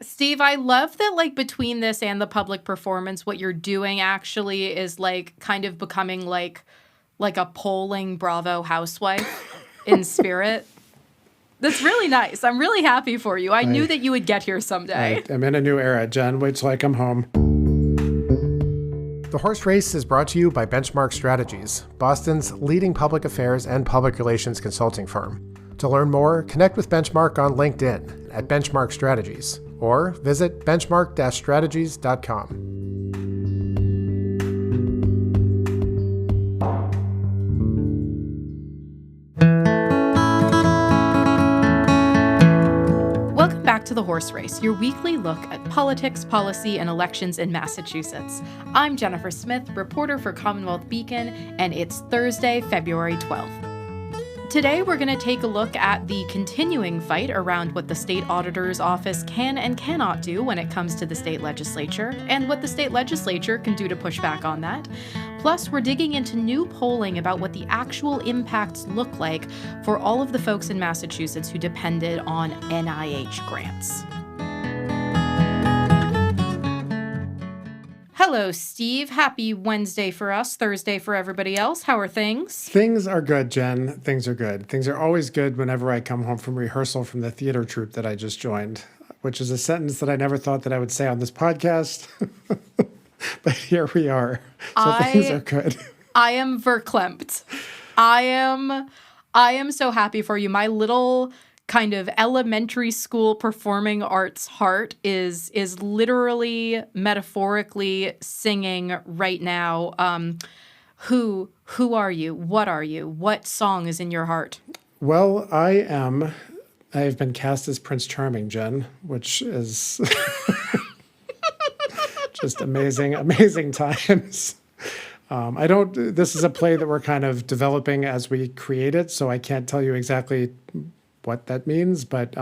Steve, I love that, like, between this and the public performance, what you're doing actually is, like, kind of becoming like a polling Bravo housewife in spirit. That's really nice. I'm really happy for you. I knew that you would get here someday. I'm in a new era, Jen. Wait till I come home. The Horse Race is brought to you by Benchmark Strategies, Boston's leading public affairs and public relations consulting firm. To learn more, connect with Benchmark on LinkedIn at Benchmark Strategies or visit benchmark-strategies.com. Welcome back to The Horse Race, your weekly look at politics, policy, and elections in Massachusetts. I'm Jennifer Smith, reporter for CommonWealth Beacon, and it's Thursday, February 12th. Today, we're going to take a look at the continuing fight around what the state auditor's office can and cannot do when it comes to the state legislature, and what the state legislature can do to push back on that. Plus, we're digging into new polling about what the actual impacts look like for all of the folks in Massachusetts who depended on NIH grants. Hello, Steve. Happy Wednesday for us, Thursday for everybody else. How are things? Things are good, Jen. Things are good. Things are always good whenever I come home from rehearsal from the theater troupe that I just joined, which is a sentence that I never thought that I would say on this podcast. But here we are. So things are good. I am verklempt. I am so happy for you. My little kind of elementary school performing arts heart is literally metaphorically singing right now. Who are you? What are you? What song is in your heart? Well, I've been cast as Prince Charming, Jen, which is just amazing times. This is a play that we're kind of developing as we create it, so I can't tell you exactly what that means, but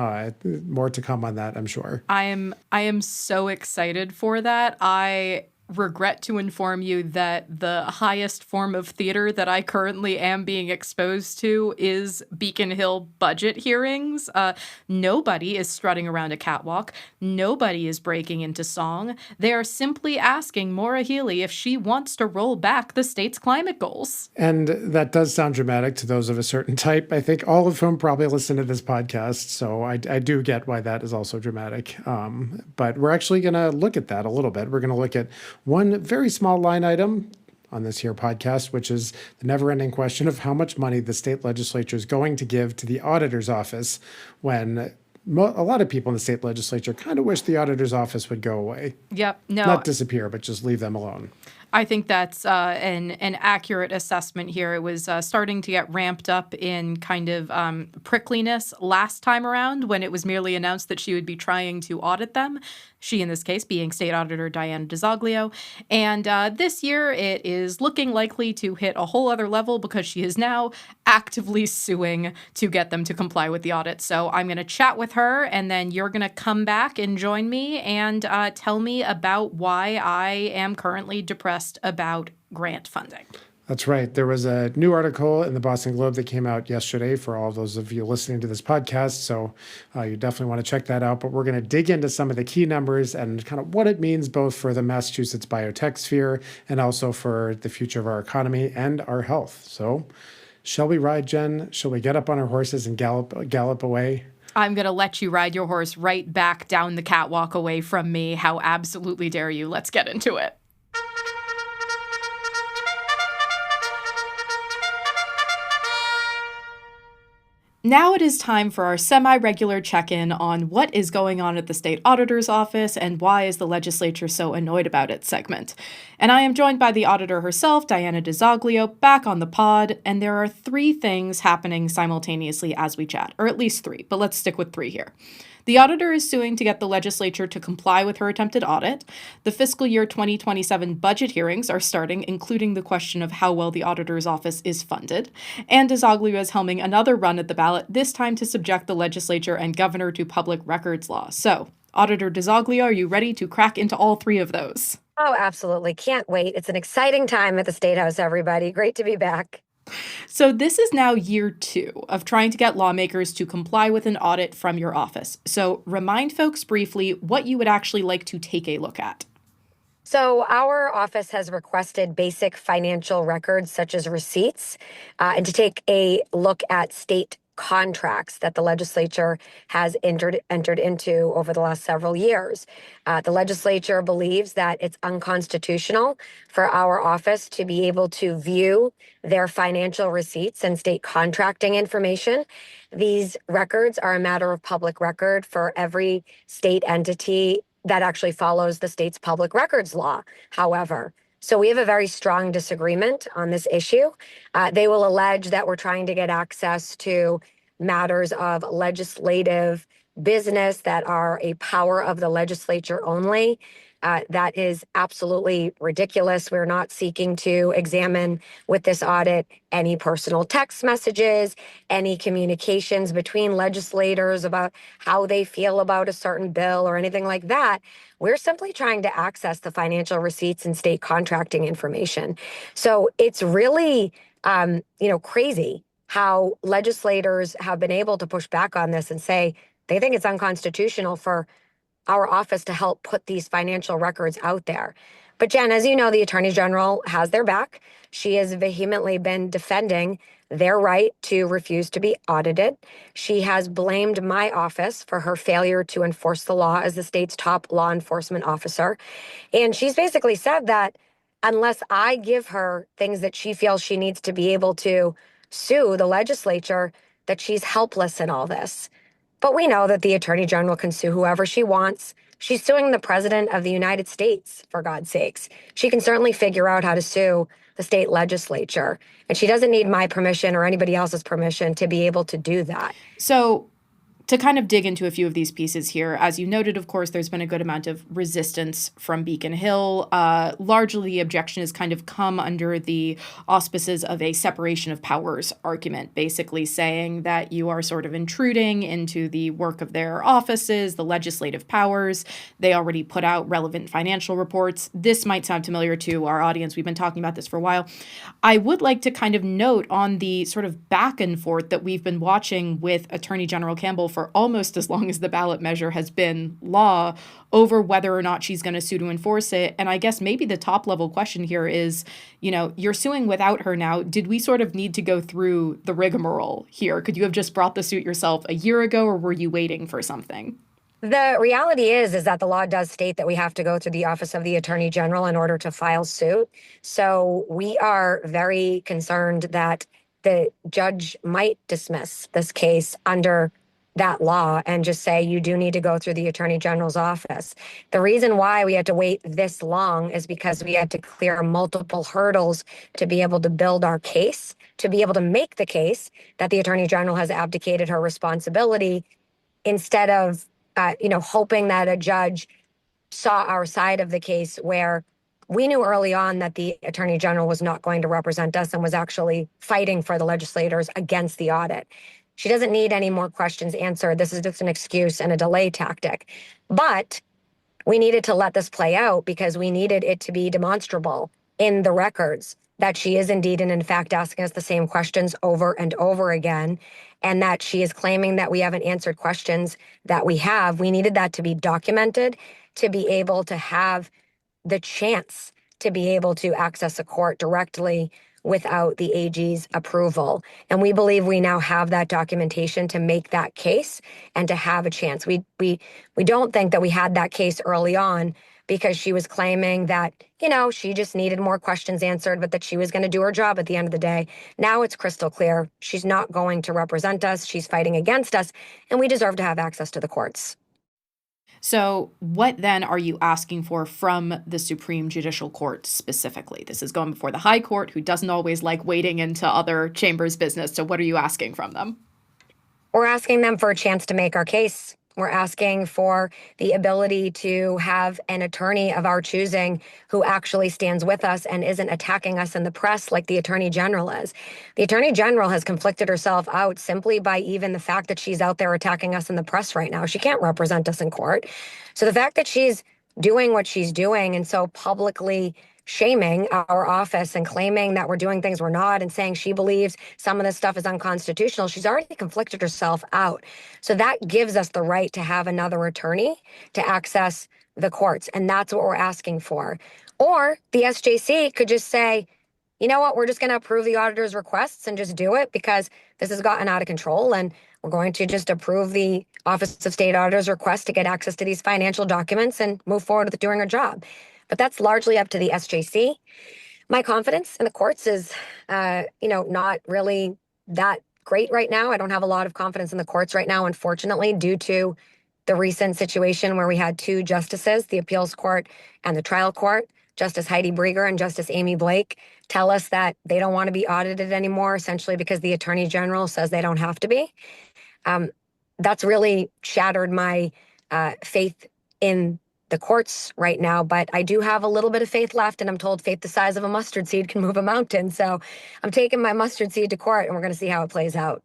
more to come on that, I'm sure. I am so excited for that. I regret to inform you that the highest form of theater that I currently am being exposed to is Beacon Hill budget hearings. Nobody is strutting around a catwalk. Nobody is breaking into song. They are simply asking Maura Healey if she wants to roll back the state's climate goals. And that does sound dramatic to those of a certain type, I think, all of whom probably listen to this podcast. So I do get why that is also dramatic. But we're actually going to look at that a little bit. We're going to look at one very small line item on this here podcast, which is the never-ending question of how much money the state legislature is going to give to the auditor's office when a lot of people in the state legislature kind of wish the auditor's office would go away. Yep. No. Not disappear, but just leave them alone. I think that's an accurate assessment here. It was starting to get ramped up in kind of prickliness last time around when it was merely announced that she would be trying to audit them. She, in this case, being State Auditor Jenn and DiZoglio. And this year, it is looking likely to hit a whole other level because she is now actively suing to get them to comply with the audit. So I'm going to chat with her, and then you're going to come back and join me and tell me about why I am currently depressed about grant funding. That's right. There was a new article in the Boston Globe that came out yesterday for all those of you listening to this podcast. So you definitely want to check that out. But we're going to dig into some of the key numbers and kind of what it means both for the Massachusetts biotech sphere and also for the future of our economy and our health. So shall we ride, Jen? Shall we get up on our horses and gallop away? I'm going to let you ride your horse right back down the catwalk away from me. How absolutely dare you? Let's get into it. Now it is time for our semi-regular check-in on what is going on at the state auditor's office and why is the legislature so annoyed about it segment. And I am joined by the auditor herself, Jenn DiZoglio, back on the pod, and there are three things happening simultaneously as we chat, or at least three, but let's stick with three here. The auditor is suing to get the legislature to comply with her attempted audit. The fiscal year 2027 budget hearings are starting, including the question of how well the auditor's office is funded. And DiZoglio is helming another run at the ballot, this time to subject the legislature and governor to public records law. So, Auditor DiZoglio, are you ready to crack into all three of those? Oh, absolutely. Can't wait. It's an exciting time at the State House, everybody. Great to be back. So this is now year 2 of trying to get lawmakers to comply with an audit from your office. So remind folks briefly what you would actually like to take a look at. So, our office has requested basic financial records such as receipts and to take a look at state contracts that the legislature has entered into over the last several years. The legislature believes that it's unconstitutional for our office to be able to view their financial receipts and state contracting information. These records are a matter of public record for every state entity that actually follows the state's public records law, however. So we have a very strong disagreement on this issue. They will allege that we're trying to get access to matters of legislative business that are a power of the legislature only. That is absolutely ridiculous. We're not seeking to examine with this audit any personal text messages, any communications between legislators about how they feel about a certain bill or anything like that. We're simply trying to access the financial receipts and state contracting information. So it's really, crazy how legislators have been able to push back on this and say they think it's unconstitutional for our office to help put these financial records out there. But Jen, as you know, the Attorney General has their back. She has vehemently been defending their right to refuse to be audited. She has blamed my office for her failure to enforce the law as the state's top law enforcement officer. And she's basically said that unless I give her things that she feels she needs to be able to sue the legislature, that she's helpless in all this. But we know that the Attorney General can sue whoever she wants. She's suing the President of the United States, for God's sakes. She can certainly figure out how to sue the state legislature. And she doesn't need my permission or anybody else's permission to be able to do that. So to kind of dig into a few of these pieces here, as you noted, of course, there's been a good amount of resistance from Beacon Hill. Largely, the objection has kind of come under the auspices of a separation of powers argument, basically saying that you are sort of intruding into the work of their offices, the legislative powers. They already put out relevant financial reports. This might sound familiar to our audience. We've been talking about this for a while. I would like to kind of note on the sort of back and forth that we've been watching with Attorney General Campbell for almost as long as the ballot measure has been law over whether or not she's going to sue to enforce it. And I guess maybe the top level question here is, you're suing without her now. Did we sort of need to go through the rigmarole here? Could you have just brought the suit yourself a year ago, or were you waiting for something? The reality is that the law does state that we have to go through the Office of the Attorney General in order to file suit. So we are very concerned that the judge might dismiss this case under that law and just say you do need to go through the Attorney General's office. The reason why we had to wait this long is because we had to clear multiple hurdles to be able to build our case, to be able to make the case that the Attorney General has abdicated her responsibility, instead of hoping that a judge saw our side of the case, where we knew early on that the Attorney General was not going to represent us and was actually fighting for the legislators against the audit. She doesn't need any more questions answered. This is just an excuse and a delay tactic. But we needed to let this play out because we needed it to be demonstrable in the records that she is indeed and in fact asking us the same questions over and over again, and that she is claiming that we haven't answered questions that we have. We needed that to be documented, to be able to have the chance to be able to access a court directly without the AG's approval. And we believe we now have that documentation to make that case and to have a chance. We don't think that we had that case early on because she was claiming that, she just needed more questions answered, but that she was going to do her job at the end of the day. Now it's crystal clear. She's not going to represent us. She's fighting against us, and we deserve to have access to the courts. So what then are you asking for from the Supreme Judicial Court specifically? This is going before the High Court, who doesn't always like wading into other chambers' business. So what are you asking from them? We're asking them for a chance to make our case. We're asking for the ability to have an attorney of our choosing who actually stands with us and isn't attacking us in the press like the Attorney General is. The Attorney General has conflicted herself out simply by even the fact that she's out there attacking us in the press right now. She can't represent us in court. So the fact that she's doing what she's doing and so publicly shaming our office and claiming that we're doing things we're not and saying she believes some of this stuff is unconstitutional. She's already conflicted herself out. So that gives us the right to have another attorney to access the courts. And that's what we're asking for. Or the SJC could just say, you know what, we're just going to approve the auditor's requests and just do it because this has gotten out of control. And we're going to just approve the Office of State Auditor's request to get access to these financial documents and move forward with doing our job. But that's largely up to the SJC. My confidence in the courts is, not really that great right now. I don't have a lot of confidence in the courts right now, unfortunately, due to the recent situation where we had two justices, the appeals court and the trial court, Justice Heidi Brieger and Justice Amy Blake, tell us that they don't want to be audited anymore, essentially because the Attorney General says they don't have to be. That's really shattered my faith in the courts right now, but I do have a little bit of faith left, and I'm told faith the size of a mustard seed can move a mountain. So I'm taking my mustard seed to court, and we're going to see how it plays out.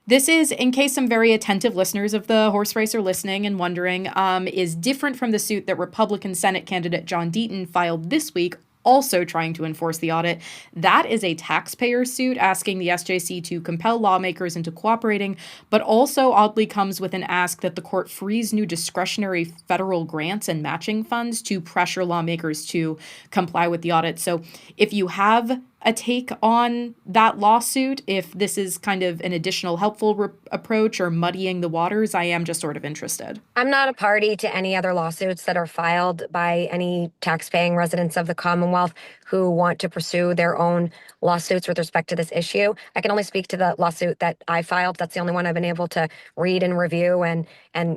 This is, in case some very attentive listeners of the horse race are listening and wondering, is different from the suit that Republican Senate candidate John Deaton filed this week, also trying to enforce the audit. That is a taxpayer suit asking the SJC to compel lawmakers into cooperating, but also oddly comes with an ask that the court freeze new discretionary federal grants and matching funds to pressure lawmakers to comply with the audit. So if you have a take on that lawsuit, if this is kind of an additional helpful approach or muddying the waters, I am just sort of interested. I'm not a party to any other lawsuits that are filed by any taxpaying residents of the Commonwealth who want to pursue their own lawsuits with respect to this issue. I can only speak to the lawsuit that I filed. That's the only one I've been able to read and review and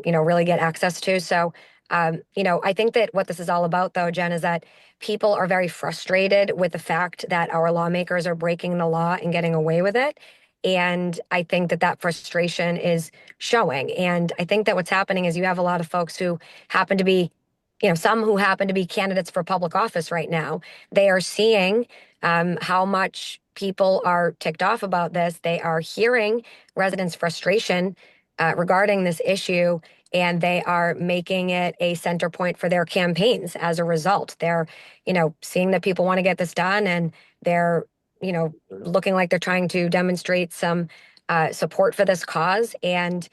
really get access to. So I think that what this is all about, though, Jen, is that people are very frustrated with the fact that our lawmakers are breaking the law and getting away with it. And I think that frustration is showing. And I think that what's happening is you have a lot of folks who happen to be, some who happen to be candidates for public office right now. They are seeing how much people are ticked off about this. They are hearing residents' frustration regarding this issue, and they are making it a center point for their campaigns as a result. They're, seeing that people want to get this done, and they're, looking like they're trying to demonstrate some support for this cause. And,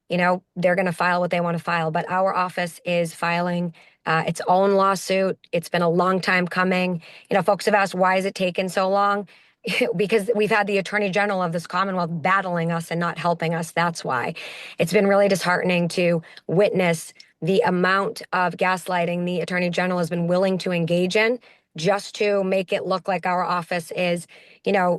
they're going to file what they want to file. But our office is filing its own lawsuit. It's been a long time coming. Folks have asked, why is it taking so long? Because we've had the Attorney General of this Commonwealth battling us and not helping us. That's why. It's been really disheartening to witness the amount of gaslighting the Attorney General has been willing to engage in just to make it look like our office is,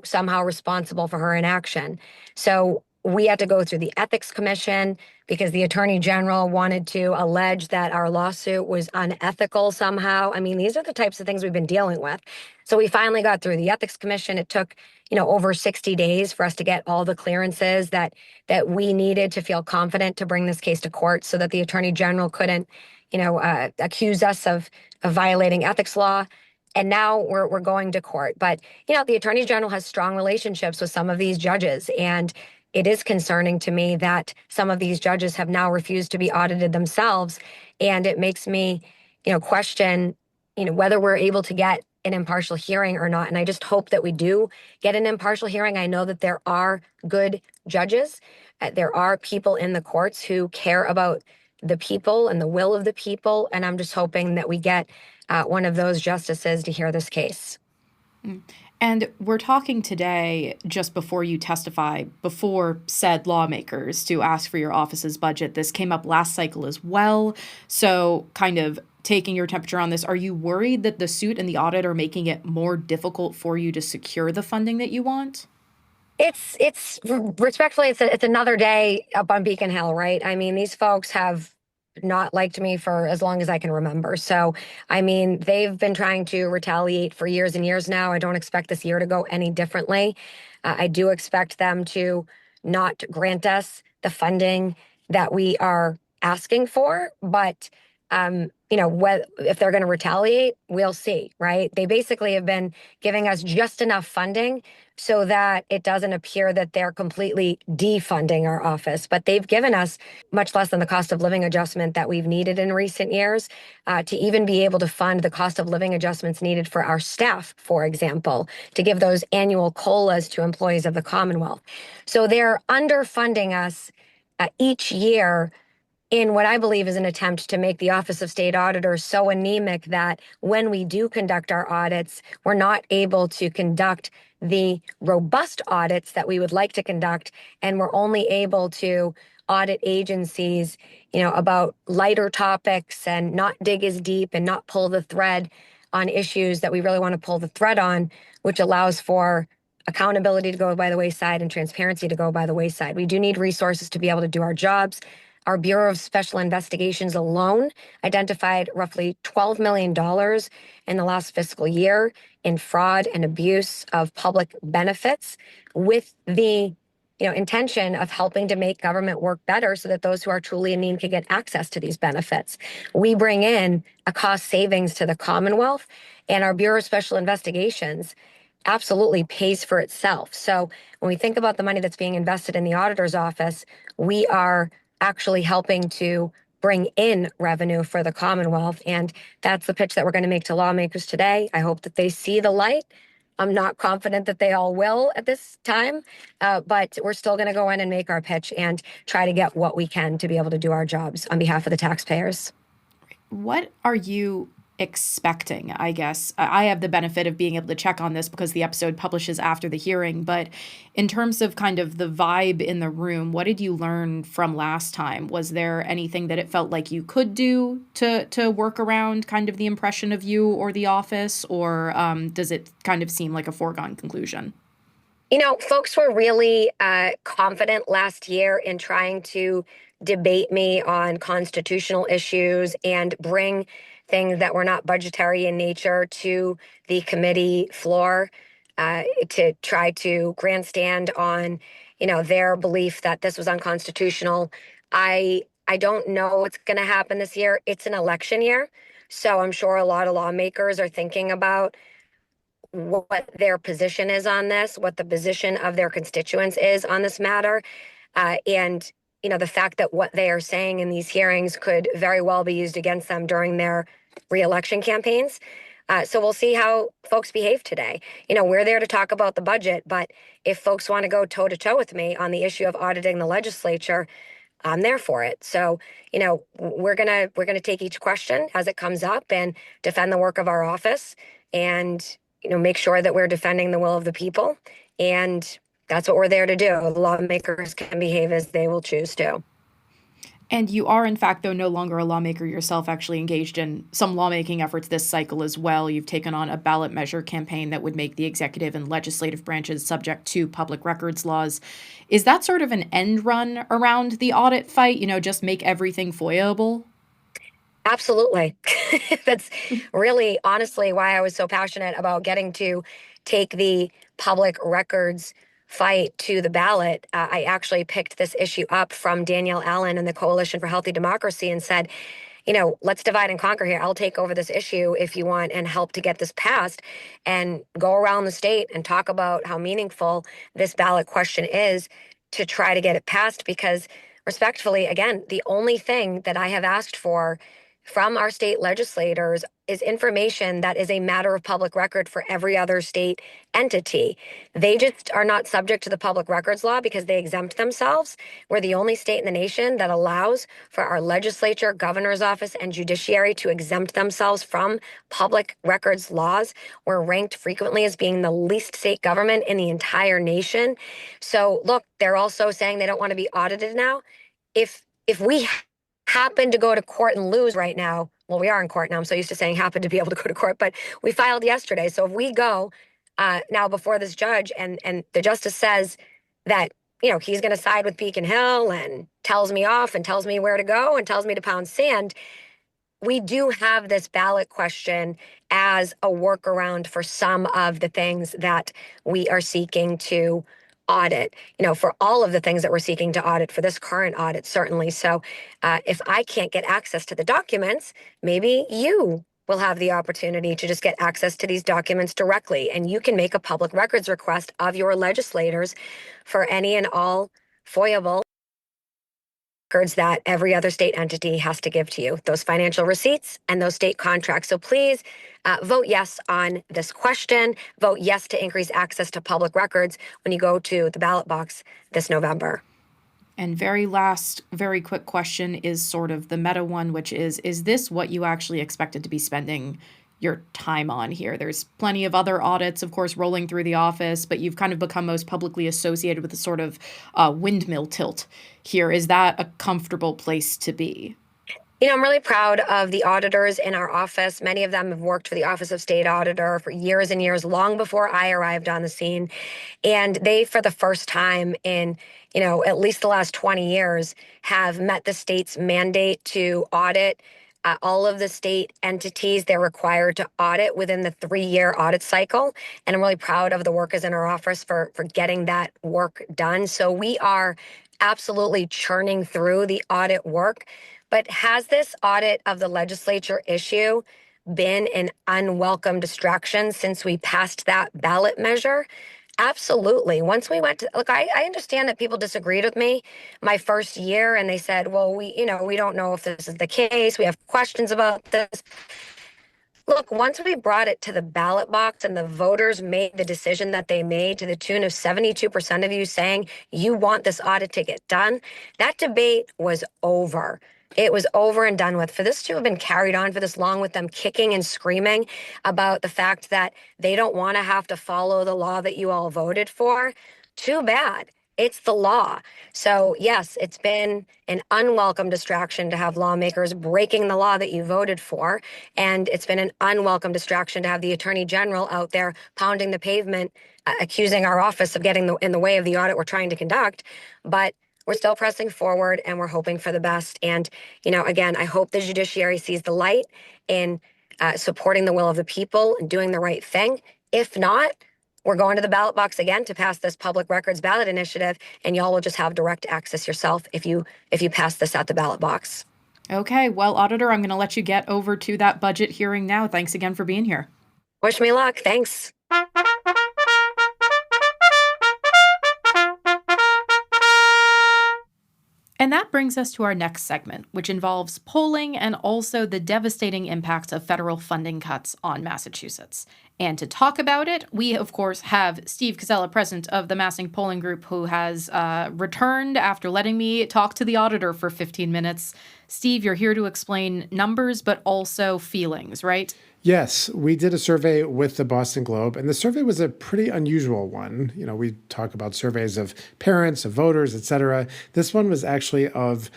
somehow responsible for her inaction. So we had to go through the Ethics Commission because the Attorney General wanted to allege that our lawsuit was unethical somehow. I mean, these are the types of things we've been dealing with. So we finally got through the Ethics Commission. It took, over 60 days for us to get all the clearances that we needed to feel confident to bring this case to court so that the Attorney General couldn't, accuse us of violating ethics law. And now we're going to court. But, the Attorney General has strong relationships with some of these judges. And it is concerning to me that some of these judges have now refused to be audited themselves. And it makes me, question, whether we're able to get an impartial hearing or not. And I just hope that we do get an impartial hearing. I know that there are good judges. There are people in the courts who care about the people and the will of the people. And I'm just hoping that we get one of those justices to hear this case. And we're talking today, just before you testify, before said lawmakers to ask for your office's budget. This came up last cycle as well. So kind of taking your temperature on this, are you worried that the suit and the audit are making it more difficult for you to secure the funding that you want? It's respectfully, it's another day up on Beacon Hill, right? I mean, these folks have not liked me for as long as I can remember. So, I mean, they've been trying to retaliate for years and years now. I don't expect this year to go any differently. I do expect them to not grant us the funding that we are asking for, but if they're going to retaliate, we'll see, right? They basically have been giving us just enough funding so that it doesn't appear that they're completely defunding our office. But they've given us much less than the cost of living adjustment that we've needed in recent years to even be able to fund the cost of living adjustments needed for our staff, for example, to give those annual COLAs to employees of the Commonwealth. So they're underfunding us each year in what I believe is an attempt to make the Office of State Auditor so anemic that when we do conduct our audits, we're not able to conduct the robust audits that we would like to conduct, and we're only able to audit agencies, about lighter topics and not dig as deep and not pull the thread on issues that we really want to pull the thread on, which allows for accountability to go by the wayside and transparency to go by the wayside. We do need resources to be able to do our jobs. Our Bureau of Special Investigations alone identified roughly $12 million in the last fiscal year in fraud and abuse of public benefits with the intention of helping to make government work better so that those who are truly in need can get access to these benefits. We bring in a cost savings to the Commonwealth, and our Bureau of Special Investigations absolutely pays for itself. So when we think about the money that's being invested in the auditor's office, we are actually helping to bring in revenue for the Commonwealth. And that's the pitch that we're going to make to lawmakers today. I hope that they see the light. I'm not confident that they all will at this time, but we're still going to go in and make our pitch and try to get what we can to be able to do our jobs on behalf of the taxpayers. What are you expecting? I guess I have the benefit of being able to check on this because the episode publishes after the hearing. But in terms of kind of the vibe in the room, what did you learn from last time? Was there anything that it felt like you could do to work around kind of the impression of you or the office? Or does it kind of seem like a foregone conclusion? Folks were really confident last year in trying to debate me on constitutional issues and bring things that were not budgetary in nature to the committee floor to try to grandstand on, their belief that this was unconstitutional. I don't know what's going to happen this year. It's an election year, so I'm sure a lot of lawmakers are thinking about what their position is on this, what the position of their constituents is on this matter. And, the fact that what they are saying in these hearings could very well be used against them during their reelection campaigns. So we'll see how folks behave today. We're there to talk about the budget, but if folks want to go toe to toe with me on the issue of auditing the legislature, I'm there for it. So, we're gonna take each question as it comes up and defend the work of our office and make sure that we're defending the will of the people. And that's what we're there to do. The lawmakers can behave as they will choose to. And you are, in fact, though, no longer a lawmaker yourself, actually engaged in some lawmaking efforts this cycle as well. You've taken on a ballot measure campaign that would make the executive and legislative branches subject to public records laws. Is that sort of an end run around the audit fight? Just make everything FOIA-able? Absolutely. That's really, honestly, why I was so passionate about getting to take the public records fight to the ballot. I actually picked this issue up from Danielle Allen and the Coalition for Healthy Democracy and said, let's divide and conquer here. I'll take over this issue if you want and help to get this passed and go around the state and talk about how meaningful this ballot question is to try to get it passed. Because respectfully, again, the only thing that I have asked for from our state legislators is information that is a matter of public record for every other state entity. They just are not subject to the public records law because they exempt themselves. We're the only state in the nation that allows for our legislature, governor's office, and judiciary to exempt themselves from public records laws. We're ranked frequently as being the least state government in the entire nation. So look, they're also saying they don't want to be audited now. If we happen to go to court and lose right now, well, we are in court now. I'm so used to saying happen to be able to go to court, but we filed yesterday. So if we go now before this judge and the justice says that, he's going to side with Beacon Hill and tells me off and tells me where to go and tells me to pound sand, we do have this ballot question as a workaround for some of the things that we are seeking to audit, for all of the things that we're seeking to audit for this current audit, certainly. So if I can't get access to the documents, maybe you will have the opportunity to just get access to these documents directly. And you can make a public records request of your legislators for any and all FOIAble records that every other state entity has to give to you, those financial receipts and those state contracts. So please vote yes on this question. Vote yes to increase access to public records when you go to the ballot box this November. And very last, very quick question is sort of the meta one, which is this what you actually expected to be spending your time on here? There's plenty of other audits, of course, rolling through the office, but you've kind of become most publicly associated with the sort of windmill tilt here. Is that a comfortable place to be? I'm really proud of the auditors in our office. Many of them have worked for the Office of State Auditor for years and years, long before I arrived on the scene. And they, for the first time in, at least the last 20 years, have met the state's mandate to audit all of the state entities they're required to audit within the 3-year audit cycle. And I'm really proud of the workers in our office for getting that work done. So we are absolutely churning through the audit work. But has this audit of the legislature issue been an unwelcome distraction since we passed that ballot measure? Absolutely. Once we went to look, I understand that people disagreed with me my first year, and they said, well, we don't know if this is the case. We have questions about this. Look, once we brought it to the ballot box and the voters made the decision that they made to the tune of 72% of you saying you want this audit to get done, that debate was over. It was over and done with. For this to have been carried on for this long with them kicking and screaming about the fact that they don't want to have to follow the law that you all voted for, too bad. It's the law. So yes, it's been an unwelcome distraction to have lawmakers breaking the law that you voted for. And it's been an unwelcome distraction to have the Attorney General out there pounding the pavement, accusing our office of getting in the way of the audit we're trying to conduct. But we're still pressing forward and we're hoping for the best. And, again, I hope the judiciary sees the light in supporting the will of the people and doing the right thing. If not, we're going to the ballot box again to pass this public records ballot initiative, and y'all will just have direct access yourself if you pass this at the ballot box. Okay, well, Auditor, I'm going to let you get over to that budget hearing now. Thanks again for being here. Wish me luck. Thanks. And that brings us to our next segment, which involves polling and also the devastating impacts of federal funding cuts on Massachusetts. And to talk about it, we, of course, have Steve Koczela, president of the MassINC polling group, who has returned after letting me talk to the auditor for 15 minutes. Steve, you're here to explain numbers, but also feelings, right? Yes, we did a survey with the Boston Globe, and the survey was a pretty unusual one. We talk about surveys of parents, of voters, et cetera. This one was actually of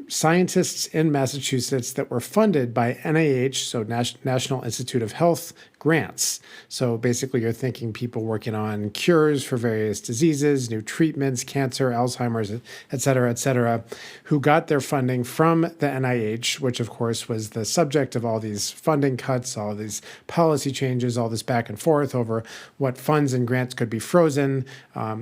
scientists in Massachusetts that were funded by NIH, so National Institute of Health grants. So basically you're thinking people working on cures for various diseases, new treatments, cancer, Alzheimer's, et cetera, who got their funding from the NIH, which of course was the subject of all these funding cuts, all these policy changes, all this back and forth over what funds and grants could be frozen.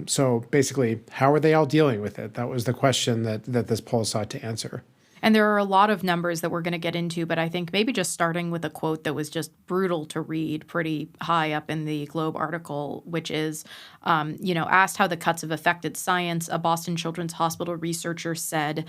So basically, how are they all dealing with it? That was the question that this poll sought to answer. And there are a lot of numbers that we're going to get into, but I think maybe just starting with a quote that was just brutal to read pretty high up in the Globe article, which is, asked how the cuts have affected science, a Boston Children's Hospital researcher said,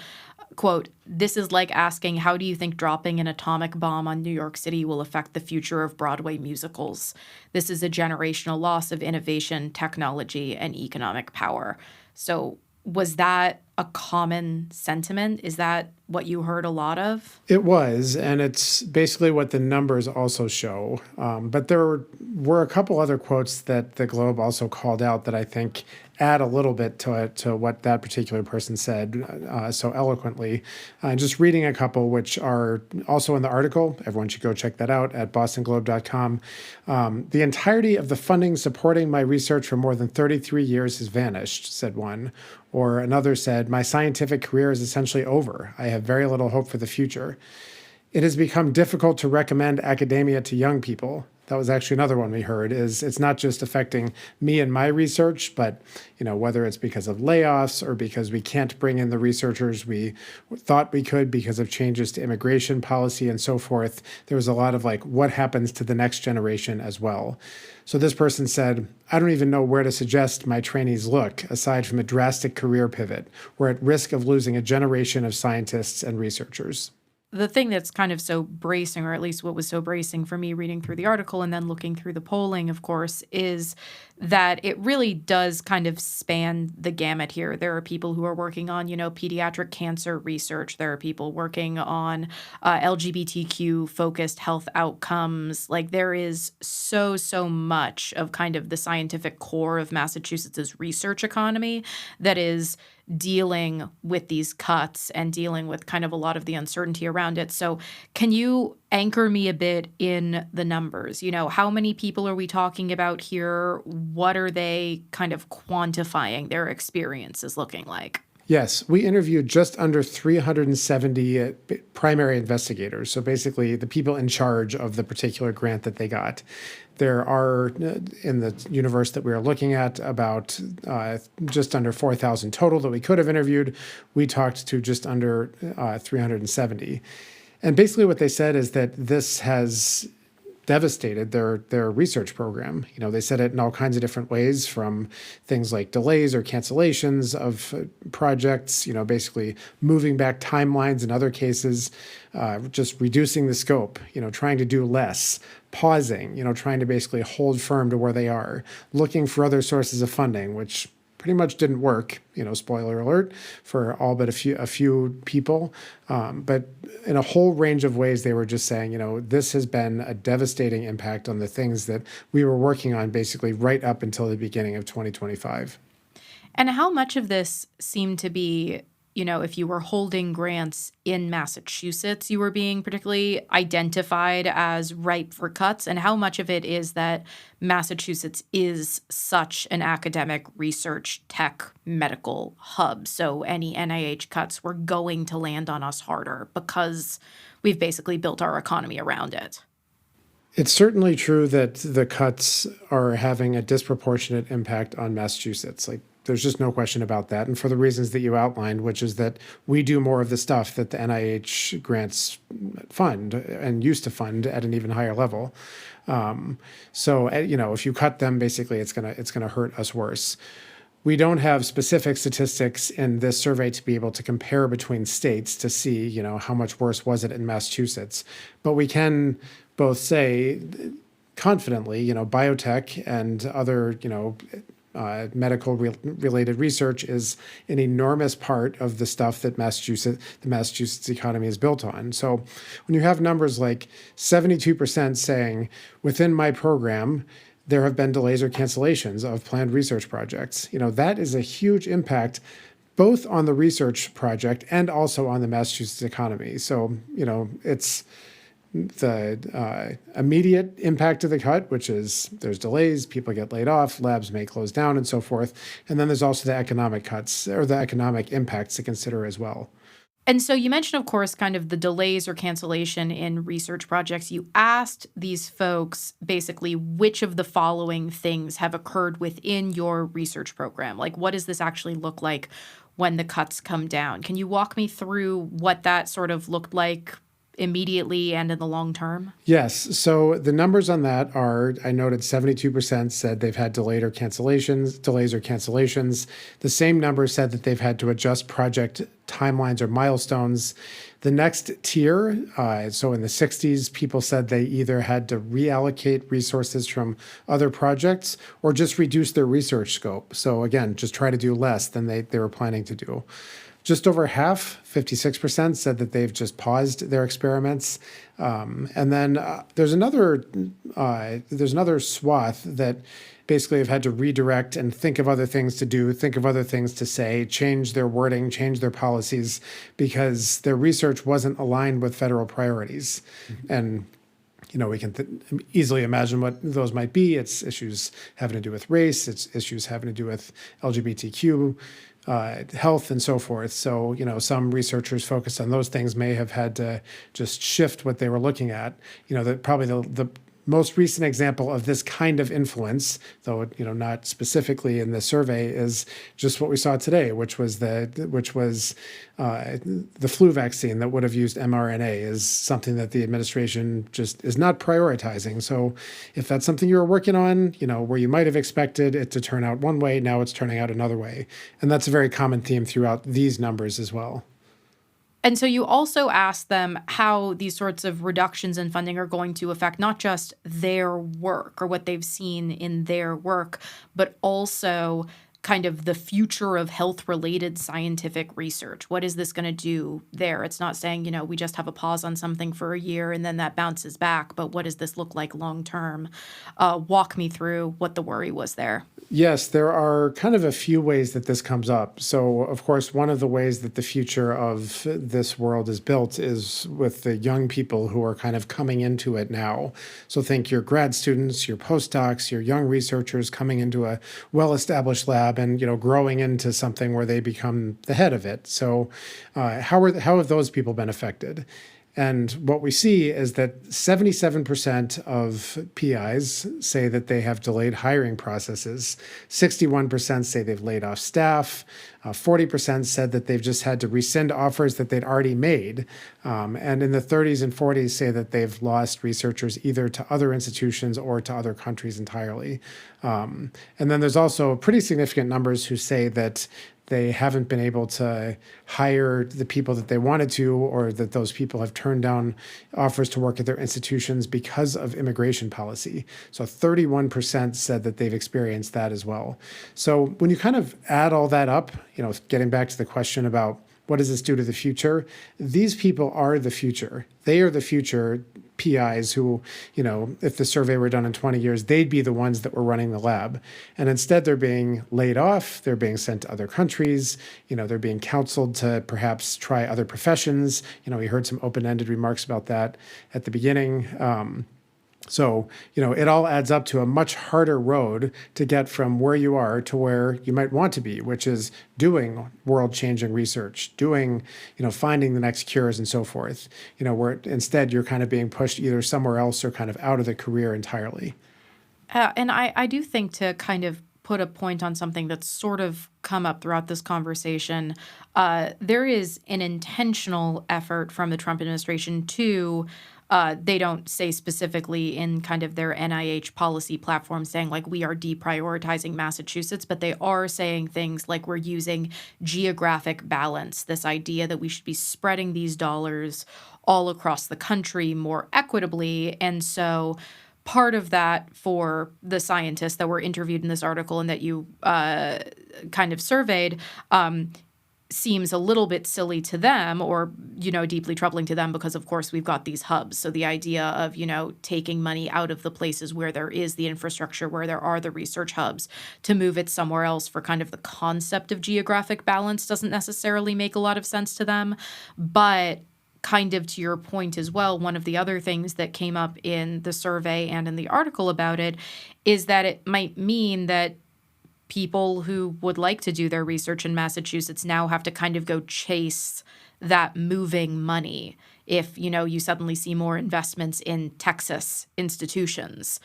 quote, "This is like asking, how do you think dropping an atomic bomb on New York City will affect the future of Broadway musicals? This is a generational loss of innovation, technology, and economic power." So was that a common sentiment? Is that what you heard a lot of? It was, and it's basically what the numbers also show. But there were a couple other quotes that the Globe also called out that I think add a little bit to what that particular person said so eloquently. Just reading a couple, which are also in the article. Everyone should go check that out at bostonglobe.com. The entirety of the funding supporting my research for more than 33 years has vanished, said one. Or another said, "My scientific career is essentially over. I have very little hope for the future. It has become difficult to recommend academia to young people. That was actually another one we heard, is it's not just affecting me and my research, but whether it's because of layoffs or because we can't bring in the researchers we thought we could because of changes to immigration policy and so forth. There was a lot of what happens to the next generation as well. So this person said, I don't even know where to suggest my trainees look, aside from a drastic career pivot. We're at risk of losing a generation of scientists and researchers. The thing that's kind of so bracing, or at least what was so bracing for me reading through the article and then looking through the polling, of course, is that it really does kind of span the gamut here. There are people who are working on, pediatric cancer research. There are people working on LGBTQ-focused health outcomes. There is so much of kind of the scientific core of Massachusetts's research economy that is dealing with these cuts and dealing with kind of a lot of the uncertainty around it. So can you anchor me a bit in the numbers? How many people are we talking about here? What are they kind of quantifying their experiences looking like? Yes, we interviewed just under 370 primary investigators. So basically the people in charge of the particular grant that they got. There are, in the universe that we are looking at, about just under 4,000 total that we could have interviewed. We talked to just under 370. And basically what they said is that this has devastated their research program. They said it in all kinds of different ways, from things like delays or cancellations of projects, basically moving back timelines in other cases, just reducing the scope, trying to do less, pausing, trying to basically hold firm to where they are, looking for other sources of funding, which pretty much didn't work, spoiler alert, for all but a few people. But in a whole range of ways, they were just saying, this has been a devastating impact on the things that we were working on basically right up until the beginning of 2025. And how much of this seemed to be, if you were holding grants in Massachusetts, you were being particularly identified as ripe for cuts? And how much of it is that Massachusetts is such an academic research tech medical hub? So any NIH cuts were going to land on us harder because we've basically built our economy around it. It's certainly true that the cuts are having a disproportionate impact on Massachusetts. There's just no question about that. And for the reasons that you outlined, which is that we do more of the stuff that the NIH grants fund and used to fund at an even higher level. So if you cut them, basically it's gonna hurt us worse. We don't have specific statistics in this survey to be able to compare between states to see, how much worse was it in Massachusetts. But we can both say confidently, biotech and other, medical related research is an enormous part of the stuff that the Massachusetts economy is built on. So when you have numbers like 72% saying within my program, there have been delays or cancellations of planned research projects, that is a huge impact both on the research project and also on the Massachusetts economy. So, it's the immediate impact of the cut, which is there's delays, people get laid off, labs may close down and so forth. And then there's also the economic cuts or the economic impacts to consider as well. And so you mentioned, of course, kind of the delays or cancellation in research projects. You asked these folks basically which of the following things have occurred within your research program. What does this actually look like when the cuts come down? Can you walk me through what that sort of looked like immediately and in the long term? Yes. So the numbers on that are, I noted 72% said they've had delays or cancellations. The same number said that they've had to adjust project timelines or milestones. The next tier, so in the 60s, people said they either had to reallocate resources from other projects or just reduce their research scope. So again, just try to do less than they were planning to do. Just over half, 56%, said that they've just paused their experiments. And then there's another swath that basically have had to redirect and think of other things to do, think of other things to say, change their wording, change their policies because their research wasn't aligned with federal priorities. Mm-hmm. And we can easily imagine what those might be. It's issues having to do with race. It's issues having to do with LGBTQ health and so forth. So, some researchers focused on those things may have had to just shift what they were looking at. That probably the most recent example of this kind of influence, though not specifically in the survey, is just what we saw today, which was the flu vaccine that would have used mRNA, is something that the administration just is not prioritizing. So if that's something you were working on, where you might have expected it to turn out one way, now it's turning out another way. And that's a very common theme throughout these numbers as well. And so you also asked them how these sorts of reductions in funding are going to affect not just their work or what they've seen in their work, but also kind of the future of health-related scientific research. What is this going to do there? It's not saying, we just have a pause on something for a year and then that bounces back, but what does this look like long-term? Walk me through what the worry was there. Yes, there are kind of a few ways that this comes up. So, of course, one of the ways that the future of this world is built is with the young people who are kind of coming into it now. So think your grad students, your postdocs, your young researchers coming into a well-established lab and, growing into something where they become the head of it. So how have those people been affected? And what we see is that 77% of PIs say that they have delayed hiring processes. 61% say they've laid off staff. 40% said that they've just had to rescind offers that they'd already made. And in the 30s and 40s say that they've lost researchers either to other institutions or to other countries entirely. And then there's also pretty significant numbers who say that they haven't been able to hire the people that they wanted to, or that those people have turned down offers to work at their institutions because of immigration policy. So 31% said that they've experienced that as well. So when you kind of add all that up, getting back to the question about what does this do to the future, these people are the future. They are the future PIs who, if the survey were done in 20 years, they'd be the ones that were running the lab. And instead they're being laid off, they're being sent to other countries, they're being counseled to perhaps try other professions. We heard some open-ended remarks about that at the beginning. So, it all adds up to a much harder road to get from where you are to where you might want to be, which is doing world-changing research, doing, finding the next cures and so forth, where instead you're kind of being pushed either somewhere else or kind of out of the career entirely. And I do think, to kind of put a point on something that's sort of come up throughout this conversation, there is an intentional effort from the Trump administration to they don't say specifically in kind of their NIH policy platform saying like we are deprioritizing Massachusetts, but they are saying things like we're using geographic balance, this idea that we should be spreading these dollars all across the country more equitably. And so part of that for the scientists that were interviewed in this article and that you kind of surveyed seems a little bit silly to them, or, deeply troubling to them, because of course we've got these hubs. So the idea of, taking money out of the places where there is the infrastructure, where there are the research hubs, to move it somewhere else for kind of the concept of geographic balance doesn't necessarily make a lot of sense to them. But kind of to your point as well, one of the other things that came up in the survey and in the article about it is that it might mean that people who would like to do their research in Massachusetts now have to kind of go chase that moving money. If, you suddenly see more investments in Texas institutions,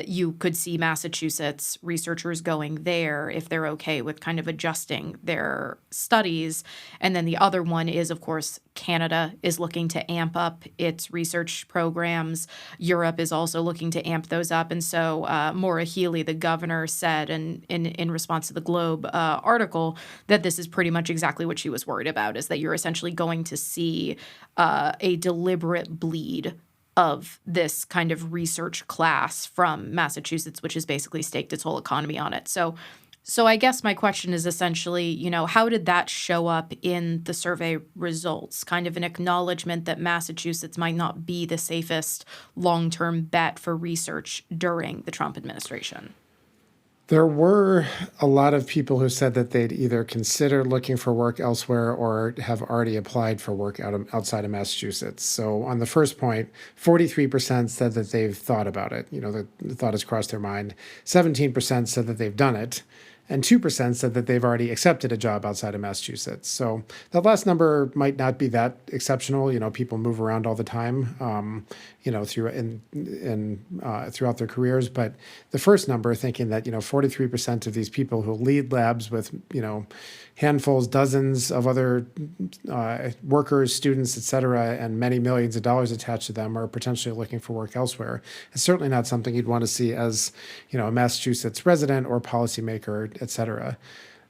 you could see Massachusetts researchers going there if they're okay with kind of adjusting their studies. And then the other one is, of course, Canada is looking to amp up its research programs. Europe is also looking to amp those up. And so Maura Healey, the governor, said in response to the Globe article that this is pretty much exactly what she was worried about, is that you're essentially going to see a deliberate bleed of this kind of research class from Massachusetts, which has basically staked its whole economy on it. So I guess my question is essentially, how did that show up in the survey results? Kind of an acknowledgement that Massachusetts might not be the safest long-term bet for research during the Trump administration. There were a lot of people who said that they'd either consider looking for work elsewhere or have already applied for work outside of Massachusetts. So on the first point, 43% said that they've thought about it. The thought has crossed their mind. 17% said that they've done it. and 2% said that they've already accepted a job outside of Massachusetts. So that last number might not be that exceptional. People move around all the time, throughout their careers. But the first number, thinking that 43% of these people who lead labs with handfuls, dozens of other workers, students, et cetera, and many millions of dollars attached to them are potentially looking for work elsewhere. It's certainly not something you'd want to see as a Massachusetts resident or policymaker, et cetera.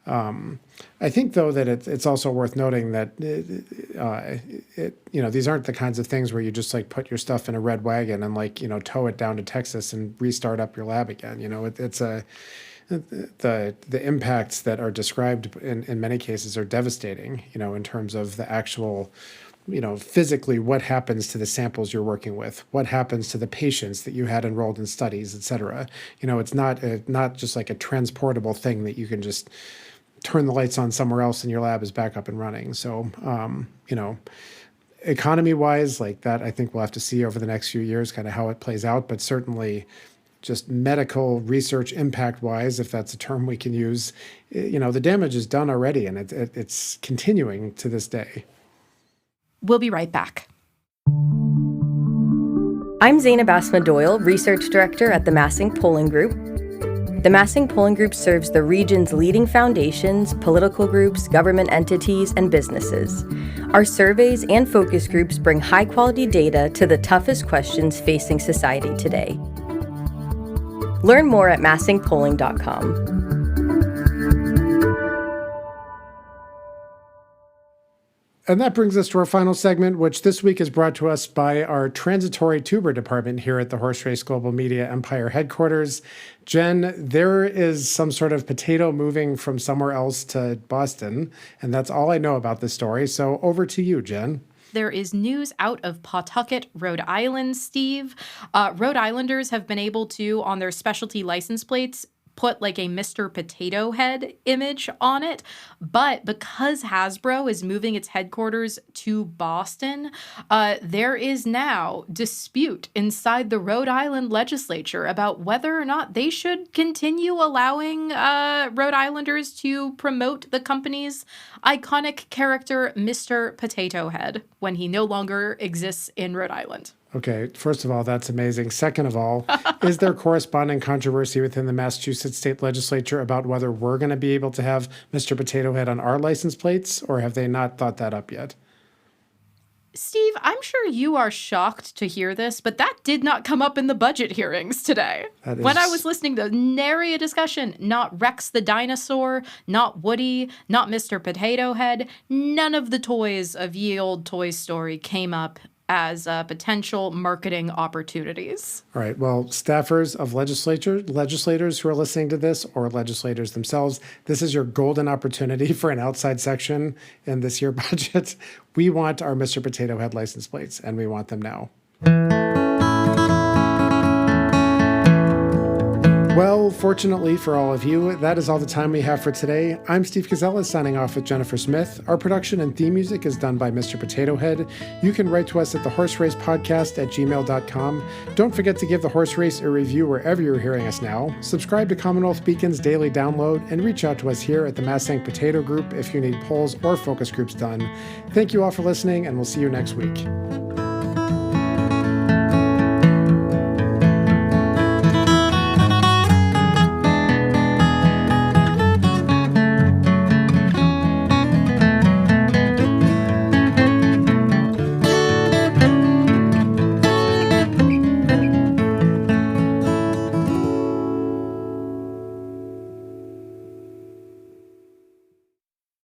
I think, though, that it's also worth noting that these aren't the kinds of things where you just put your stuff in a red wagon and tow it down to Texas and restart up your lab again. The impacts that are described in many cases are devastating. In terms of the actual, physically what happens to the samples you're working with, what happens to the patients that you had enrolled in studies, et cetera. It's not just like a transportable thing that you can just turn the lights on somewhere else and your lab is back up and running. So, economy-wise, like that, I think we'll have to see over the next few years kind of how it plays out, but certainly just medical research impact-wise, if that's a term we can use, the damage is done already, and it's continuing to this day. We'll be right back. I'm Zainab Asma-Doyle, Research Director at the MassINC Polling Group. The MassINC Polling Group serves the region's leading foundations, political groups, government entities, and businesses. Our surveys and focus groups bring high-quality data to the toughest questions facing society today. Learn more at massincpolling.com. And that brings us to our final segment, which this week is brought to us by our transitory tuber department here at the Horse Race Global Media Empire headquarters. Jen, there is some sort of potato moving from somewhere else to Boston, and that's all I know about this story. So over to you, Jen. There is news out of Pawtucket, Rhode Island, Steve. Rhode Islanders have been able to, on their specialty license plates, put like a Mr. Potato Head image on it. But because Hasbro is moving its headquarters to Boston, there is now dispute inside the Rhode Island legislature about whether or not they should continue allowing Rhode Islanders to promote the company's iconic character, Mr. Potato Head, when he no longer exists in Rhode Island. Okay, first of all, that's amazing. Second of all, is there corresponding controversy within the Massachusetts state legislature about whether we're going to be able to have Mr. Potato Head on our license plates, or have they not thought that up yet? Steve, I'm sure you are shocked to hear this, but that did not come up in the budget hearings today. When I was listening to nary a discussion, not Rex the dinosaur, not Woody, not Mr. Potato Head, none of the toys of Ye Olde Toy Story came up as potential marketing opportunities. All right. Well, staffers of legislators who are listening to this, or legislators themselves, this is your golden opportunity for an outside section in this year's budget. We want our Mr. Potato Head license plates, and we want them now. Well, fortunately for all of you, that is all the time we have for today. I'm Steve Koczela, signing off with Jennifer Smith. Our production and theme music is done by Mr. Potato Head. You can write to us at thehorseracepodcast@gmail.com. Don't forget to give The Horse Race a review wherever you're hearing us now. Subscribe to CommonWealth Beacon's daily download, and reach out to us here at the MassINC Potato Group if you need polls or focus groups done. Thank you all for listening, and we'll see you next week.